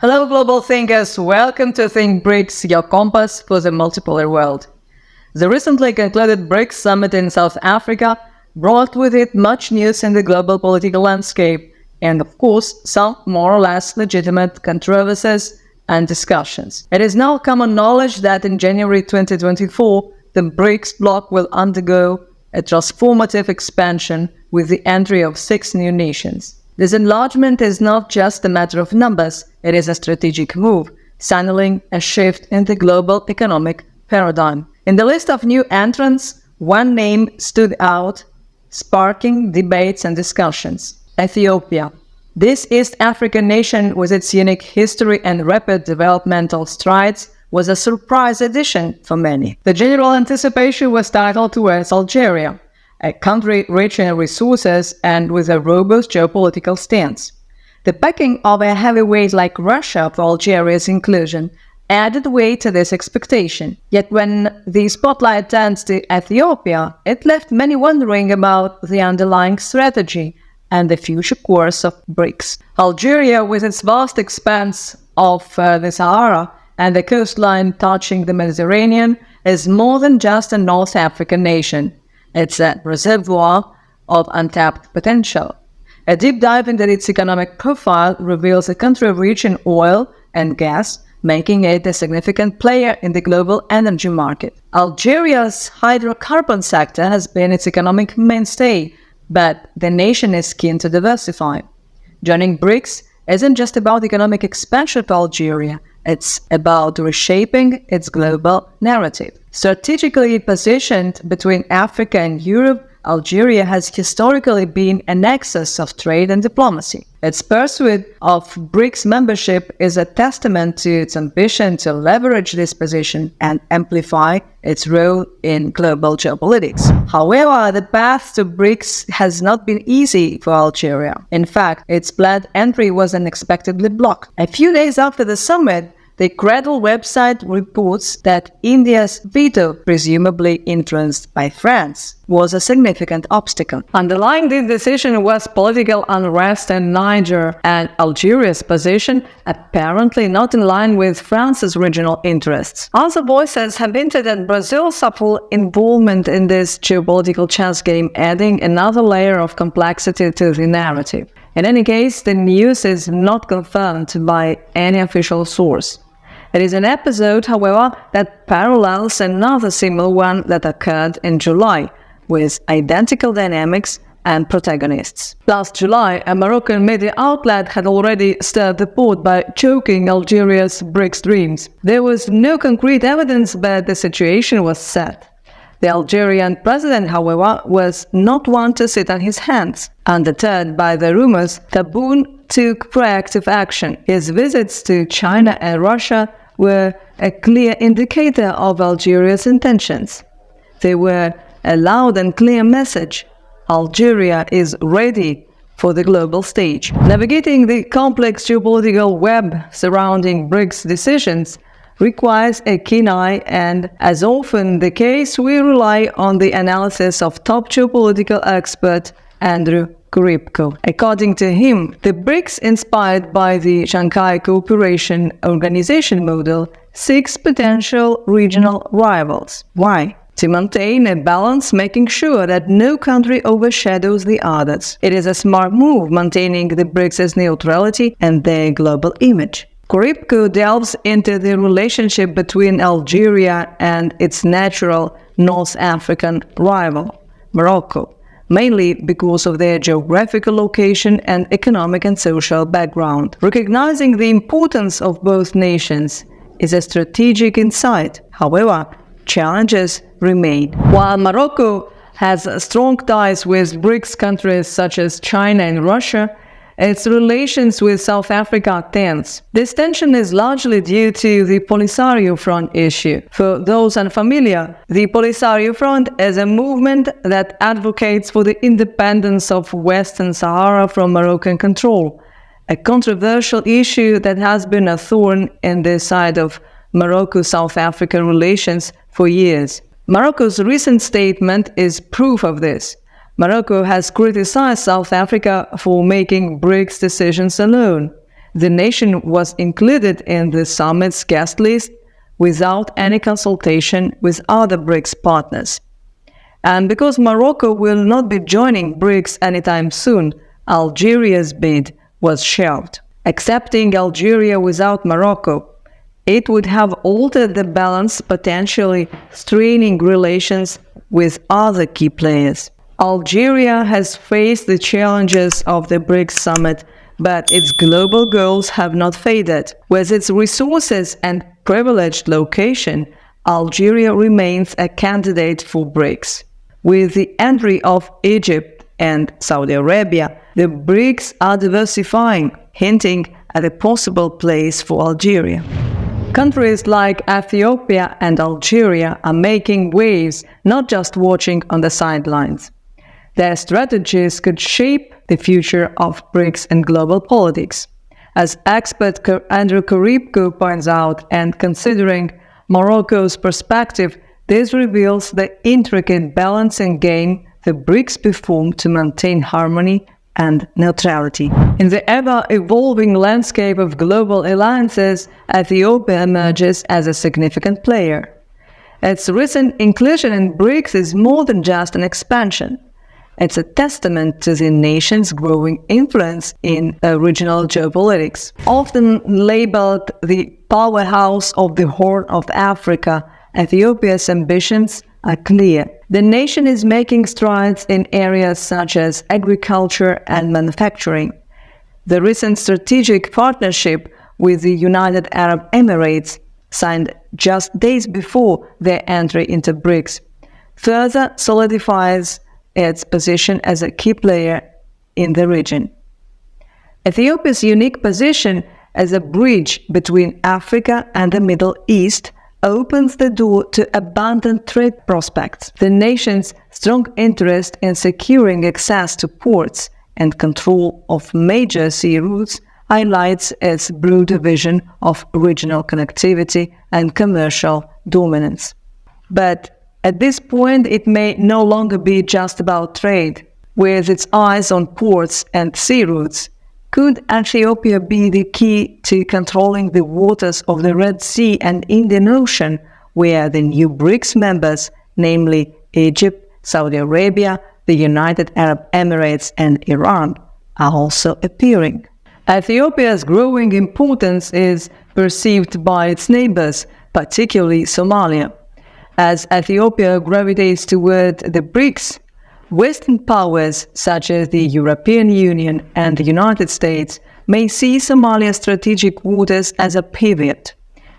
Hello, global thinkers. Welcome to Think BRICS, your compass for the multipolar world. The recently concluded BRICS summit in South Africa brought with it much news in the global political landscape and, of course, some more or less legitimate controversies and discussions. It is now common knowledge that in January 2024, the BRICS bloc will undergo a transformative expansion with the entry of 6 new nations. This enlargement is not just a matter of numbers, it is a strategic move, signaling a shift in the global economic paradigm. In the list of new entrants, one name stood out, sparking debates and discussions: Ethiopia. This East African nation, with its unique history and rapid developmental strides, was a surprise addition for many. The general anticipation was titled towards Algeria, a country rich in resources and with a robust geopolitical stance. The backing of a heavyweight like Russia for Algeria's inclusion added weight to this expectation. Yet when the spotlight turned to Ethiopia, it left many wondering about the underlying strategy and the future course of BRICS. Algeria, with its vast expanse of the Sahara and the coastline touching the Mediterranean, is more than just a North African nation. It's a reservoir of untapped potential. A deep dive into its economic profile reveals a country rich in oil and gas, making it a significant player in the global energy market. Algeria's hydrocarbon sector has been its economic mainstay, but the nation is keen to diversify. Joining BRICS isn't just about economic expansion for Algeria, it's about reshaping its global narrative. Strategically positioned between Africa and Europe, Algeria has historically been a nexus of trade and diplomacy. Its pursuit of BRICS membership is a testament to its ambition to leverage this position and amplify its role in global geopolitics. However, the path to BRICS has not been easy for Algeria. In fact, its planned entry was unexpectedly blocked. A few days after the summit, the Cradle website reports that India's veto, presumably influenced by France, was a significant obstacle. Underlying this decision was political unrest in Niger and Algeria's position, apparently not in line with France's regional interests. Other voices have hinted at Brazil's full involvement in this geopolitical chess game, adding another layer of complexity to the narrative. In any case, the news is not confirmed by any official source. It is an episode, however, that parallels another similar one that occurred in July, with identical dynamics and protagonists. Last July, a Moroccan media outlet had already stirred the pot by choking Algeria's BRICS dreams. There was no concrete evidence, but the situation was set. The Algerian president, however, was not one to sit on his hands. Undeterred by the rumors, Tebboune took proactive action. His visits to China and Russia were a clear indicator of Algeria's intentions. They were a loud and clear message: Algeria is ready for the global stage. Navigating the complex geopolitical web surrounding BRICS decisions requires a keen eye, and, as often the case, we rely on the analysis of top geopolitical expert Andrew Korybko. According to him, the BRICS, inspired by the Shanghai Cooperation Organization model, seeks potential regional rivals. Why? To maintain a balance, making sure that no country overshadows the others. It is a smart move, maintaining the BRICS' neutrality and their global image. Korybko delves into the relationship between Algeria and its natural North African rival, Morocco, mainly because of their geographical location and economic and social background. Recognizing the importance of both nations is a strategic insight. However, challenges remain. While Morocco has strong ties with BRICS countries such as China and Russia, its relations with South Africa are tense. This tension is largely due to the Polisario Front issue. For those unfamiliar, the Polisario Front is a movement that advocates for the independence of Western Sahara from Moroccan control, a controversial issue that has been a thorn in the side of Morocco-South African relations for years. Morocco's recent statement is proof of this. Morocco has criticized South Africa for making BRICS decisions alone. the nation was included in the summit's guest list without any consultation with other BRICS partners. And because Morocco will not be joining BRICS anytime soon, Algeria's bid was shelved. Accepting Algeria without Morocco, it would have altered the balance, potentially straining relations with other key players. Algeria has faced the challenges of the BRICS summit, but its global goals have not faded. With its resources and privileged location, Algeria remains a candidate for BRICS. With the entry of Egypt and Saudi Arabia, the BRICS are diversifying, hinting at a possible place for Algeria. Countries like Ethiopia and Algeria are making waves, not just watching on the sidelines. Their strategies could shape the future of BRICS and global politics. As expert Andrew Korybko points out, and considering Morocco's perspective, this reveals the intricate balancing game the BRICS perform to maintain harmony and neutrality. In the ever-evolving landscape of global alliances, Ethiopia emerges as a significant player. Its recent inclusion in BRICS is more than just an expansion. It's a testament to the nation's growing influence in regional geopolitics. Often labeled the powerhouse of the Horn of Africa, Ethiopia's ambitions are clear. The nation is making strides in areas such as agriculture and manufacturing. The recent strategic partnership with the United Arab Emirates, signed just days before their entry into BRICS, further solidifies its position as a key player in the region. Ethiopia's unique position as a bridge between Africa and the Middle East opens the door to abundant trade prospects. The nation's strong interest in securing access to ports and control of major sea routes highlights its broader vision of regional connectivity and commercial dominance. But at this point, it may no longer be just about trade. With its eyes on ports and sea routes, could Ethiopia be the key to controlling the waters of the Red Sea and Indian Ocean, where the new BRICS members, namely Egypt, Saudi Arabia, the United Arab Emirates, and Iran, are also appearing? Ethiopia's growing importance is perceived by its neighbors, particularly Somalia. As Ethiopia gravitates toward the BRICS, Western powers such as the European Union and the United States may see Somalia's strategic waters as a pivot.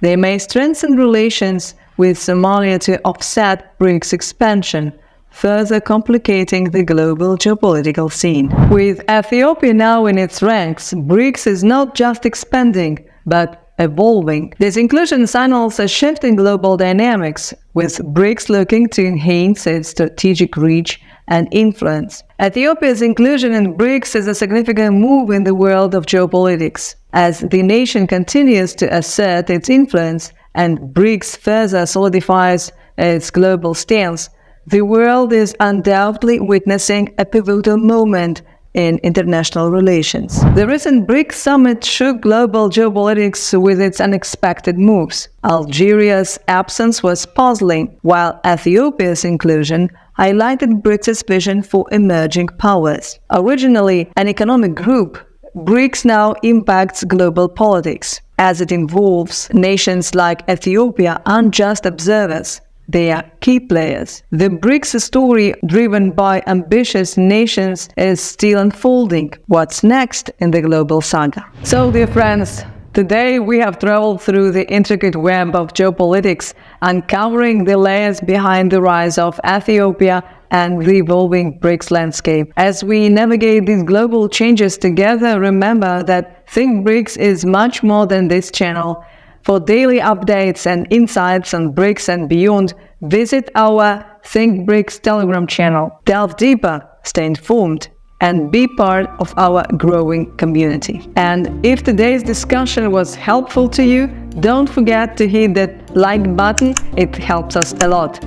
They may strengthen relations with Somalia to offset BRICS expansion, further complicating the global geopolitical scene. With Ethiopia now in its ranks, BRICS is not just expanding, but evolving. This inclusion signals a shift in global dynamics, with BRICS looking to enhance its strategic reach and influence. Ethiopia's inclusion in BRICS is a significant move in the world of geopolitics. As the nation continues to assert its influence and BRICS further solidifies its global stance, the world is undoubtedly witnessing a pivotal moment in international relations. The recent BRICS summit shook global geopolitics with its unexpected moves. Algeria's absence was puzzling, while Ethiopia's inclusion highlighted BRICS' vision for emerging powers. Originally an economic group, BRICS now impacts global politics. As it involves nations like Ethiopia aren't just observers, they are key players. The BRICS story, driven by ambitious nations, is still unfolding. What's next in the global saga? So, dear friends, today we have traveled through the intricate web of geopolitics, uncovering the layers behind the rise of Ethiopia and the evolving BRICS landscape. As we navigate these global changes together, remember that Think BRICS is much more than this channel. For daily updates and insights on BRICS and beyond, visit our Think BRICS Telegram channel. Delve deeper, stay informed, and be part of our growing community. And if today's discussion was helpful to you, don't forget to hit that like button. It helps us a lot.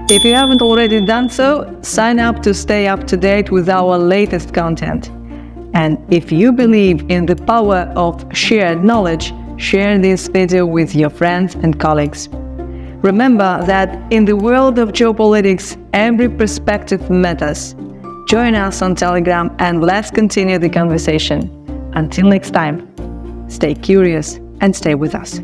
If you haven't already done so, sign up to stay up to date with our latest content. And if you believe in the power of shared knowledge, share this video with your friends and colleagues. Remember that in the world of geopolitics, every perspective matters. Join us on Telegram and let's continue the conversation. Until next time, stay curious and stay with us.